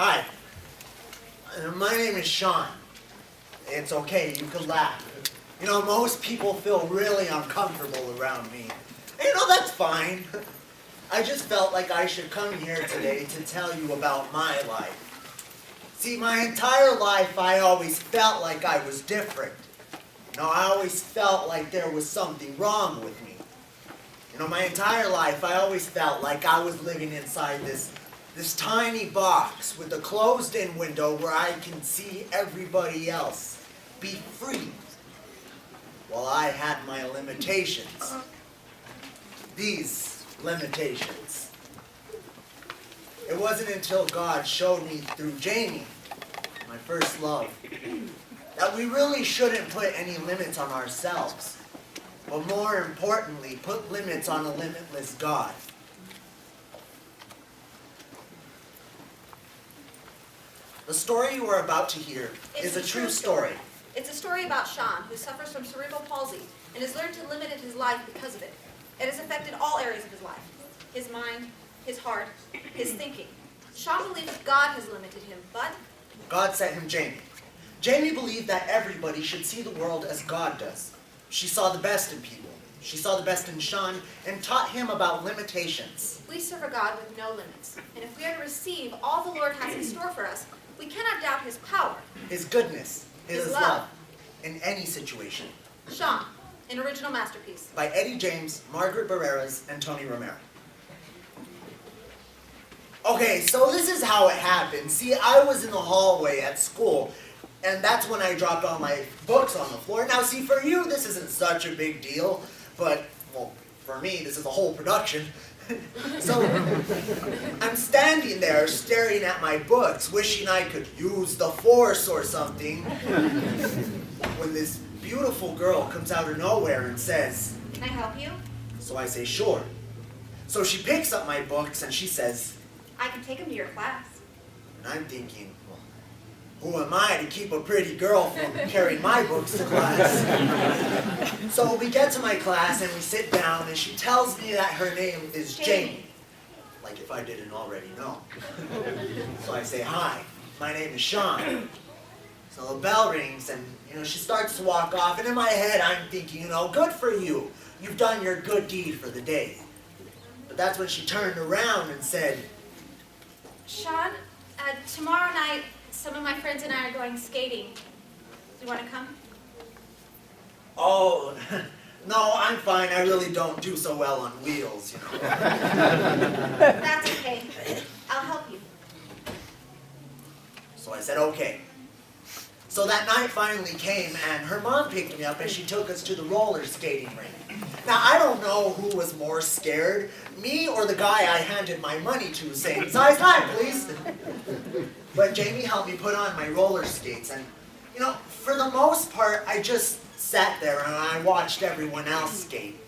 Hi, my name is Sean. It's okay, you can laugh. You know, most people feel really uncomfortable around me. And, you know, that's fine. I just felt like I should come here today to tell you about my life. See, my entire life I always felt like I was different. You know, I always felt like there was something wrong with me. You know, my entire life I always felt like I was living inside this tiny box with a closed-in window where I can see everybody else be free. While I had my limitations. These limitations. It wasn't until God showed me through Jamie, my first love, that we really shouldn't put any limits on ourselves, but more importantly, put limits on a limitless God. The story you are about to hear is a true story. It's a story about Sean, who suffers from cerebral palsy and has learned to limit his life because of it. It has affected all areas of his life: his mind, his heart, his thinking. Sean believes God has limited him, but God sent him Jamie. Jamie believed that everybody should see the world as God does. She saw the best in people. She saw the best in Sean and taught him about limitations. we serve a God with no limits. And if we are to receive all the Lord has in store for us, we cannot doubt his power. His goodness, his His love, love. in any situation. Sean, an original masterpiece. By Eddie James, Margaret Barreras, and Tony Romero. Okay, so this is how it happened. See, I was in the hallway at school, and that's when I dropped all my books on the floor. Now, see, for you, this isn't such a big deal, but, well, for me, this is a whole production. So, I'm standing there staring at my books, wishing I could use the force or something, when this beautiful girl comes out of nowhere and says, Can I help you? so I say, sure. So she picks up my books and she says, I can take him to your class. and I'm thinking, well, who am I to keep a pretty girl from carrying my books to class? So we get to my class and we sit down and she tells me that her name is Jamie. Like if I didn't already know. So I say, hi, my name is Sean. So the bell rings and, you know, she starts to walk off, and in my head I'm thinking, you know, good for you. You've done your good deed for the day. But that's when she turned around and said, Sean, tomorrow night, some of my friends and I are going skating. Do you want to come? oh, no, I'm fine. I really don't do so well on wheels, you know. That's okay. I'll help you. So I said, okay. So that night finally came, and her mom picked me up, and she took us to the roller skating rink. Now, I don't know who was more scared, me or the guy I handed my money to, saying, size 9, please. But Jamie helped me put on my roller skates, and, you know, for the most part, I just sat there and I watched everyone else skate.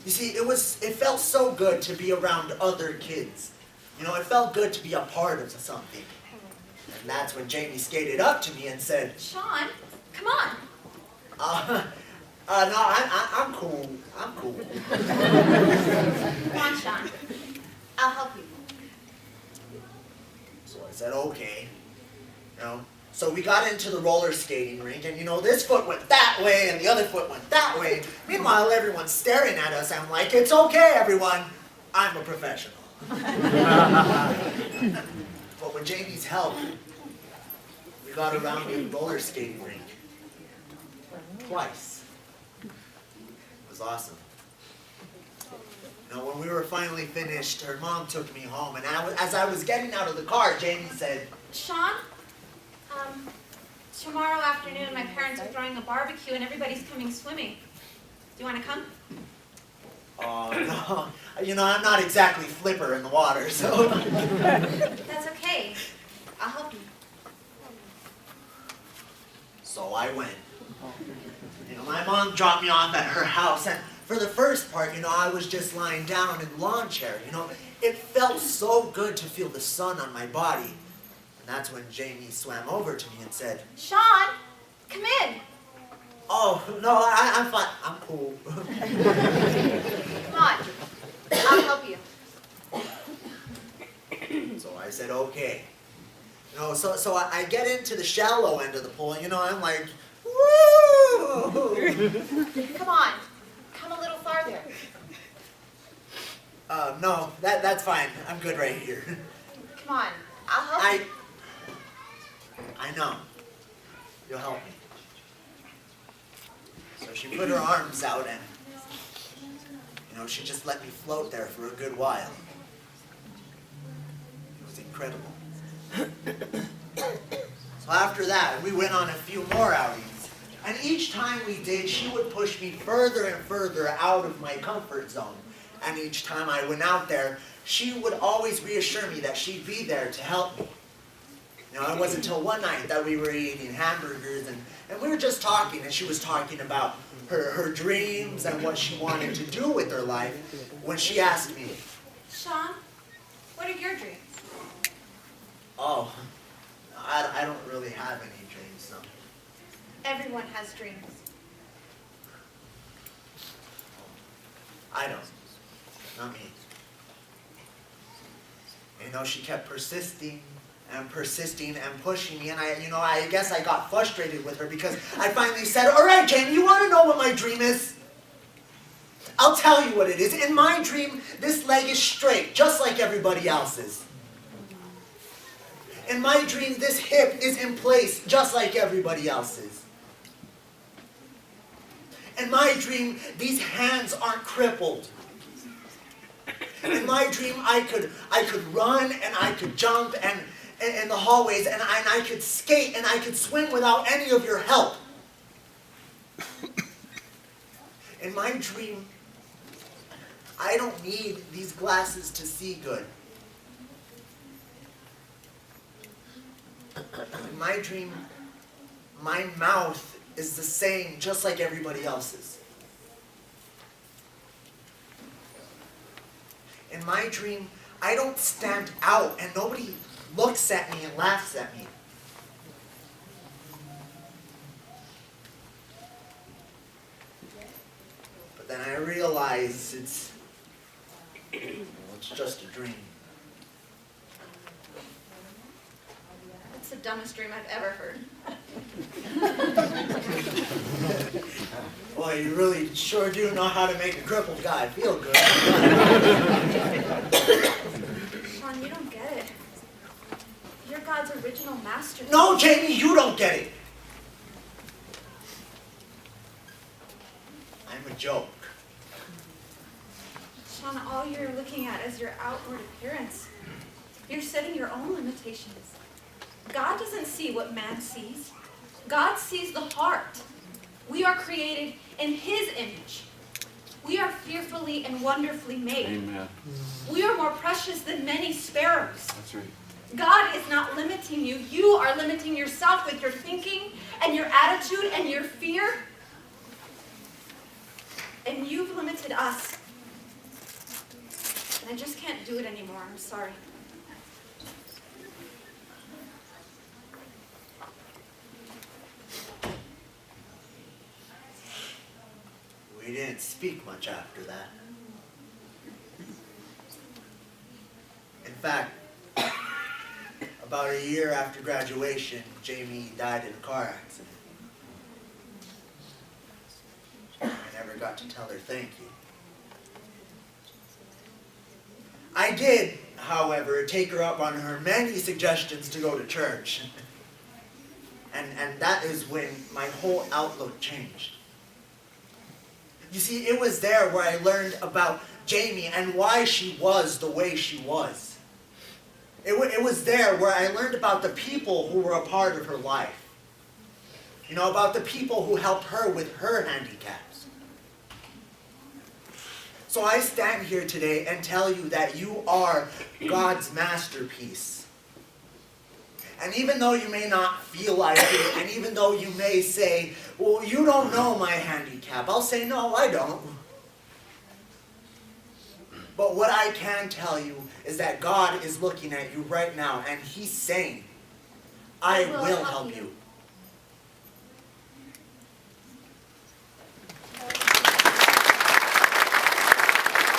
You see, it felt so good to be around other kids. You know, it felt good to be a part of something. And that's when Jamie skated up to me and said, Sean, come on. No, I'm cool. I'm cool. Come on, Sean. I'll help you. So I said, okay. You know, so we got into the roller skating rink, and you know, this foot went that way and the other foot went that way. Meanwhile, everyone's staring at us. I'm like, it's okay, everyone. I'm a professional. But with Jamie's help, we got around the roller skating rink twice. It was awesome. You know, when we were finally finished, her mom took me home, and as I was getting out of the car, Jamie said, Sean, tomorrow afternoon my parents are throwing a barbecue and everybody's coming swimming. Do you want to come? oh, no, you know, I'm not exactly flipper in the water, so. That's okay. I'll help you. So I went. You know, my mom dropped me off at her house, and for the first part, you know, I was just lying down in the lawn chair. You know, it felt so good to feel the sun on my body. And that's when Jamie swam over to me and said, Sean, come in. oh, no, I'm fine. I'm cool. Come on. I'll help you. So I said, okay. So I get into the shallow end of the pool, and I'm like, woo! Come on, come a little farther. No, that's fine. I'm good right here. Come on, I'll help you. I know. You'll help me. So she put her arms out and, she just let me float there for a good while. It was incredible. So after that, we went on a few more outings. And each time we did, she would push me further and further out of my comfort zone. And each time I went out there, she would always reassure me that she'd be there to help me. It wasn't until one night that we were eating hamburgers and we were just talking, and she was talking about her dreams and what she wanted to do with her life when she asked me, Sean, what are your dreams? Oh, I don't really have any dreams, no. Everyone has dreams. I don't. Not me. She kept persisting and persisting and pushing me, and I guess I got frustrated with her because I finally said, all right, Jamie, you want to know what my dream is? I'll tell you what it is. In my dream, this leg is straight, just like everybody else's. In my dream, this hip is in place, just like everybody else's. In my dream, these hands aren't crippled. In my dream, I could run and I could jump and in the hallways, and I could skate and I could swim without any of your help. In my dream, I don't need these glasses to see good. In my dream, my mouth is the same, just like everybody else's. In my dream, I don't stand out and nobody looks at me and laughs at me. But then I realize it's just a dream. That's the dumbest dream I've ever heard. Well, you really sure do know how to make a crippled guy feel good. Sean, you don't get it. You're God's original masterpiece. No, Jamie, you don't get it. I'm a joke. Sean, all you're looking at is your outward appearance. You're setting your own limitations. God doesn't see what man sees. God sees the heart. We are created in His image. We are fearfully and wonderfully made. Amen. We are more precious than many sparrows. That's right. God is not limiting you. You are limiting yourself with your thinking and your attitude and your fear. And you've limited us. And I just can't do it anymore. I'm sorry. We didn't speak much after that. In fact, about a year after graduation, Jamie died in a car accident. I never got to tell her thank you. I did, however, take her up on her many suggestions to go to church. And that is when my whole outlook changed. You see, it was there where I learned about Jamie and why she was the way she was. It was there where I learned about the people who were a part of her life. About the people who helped her with her handicaps. So I stand here today and tell you that you are God's masterpiece. And even though you may not feel like it, and even though you may say, well, you don't know my handicap, I'll say, no, I don't. But what I can tell you is that God is looking at you right now, and He's saying, I will help you.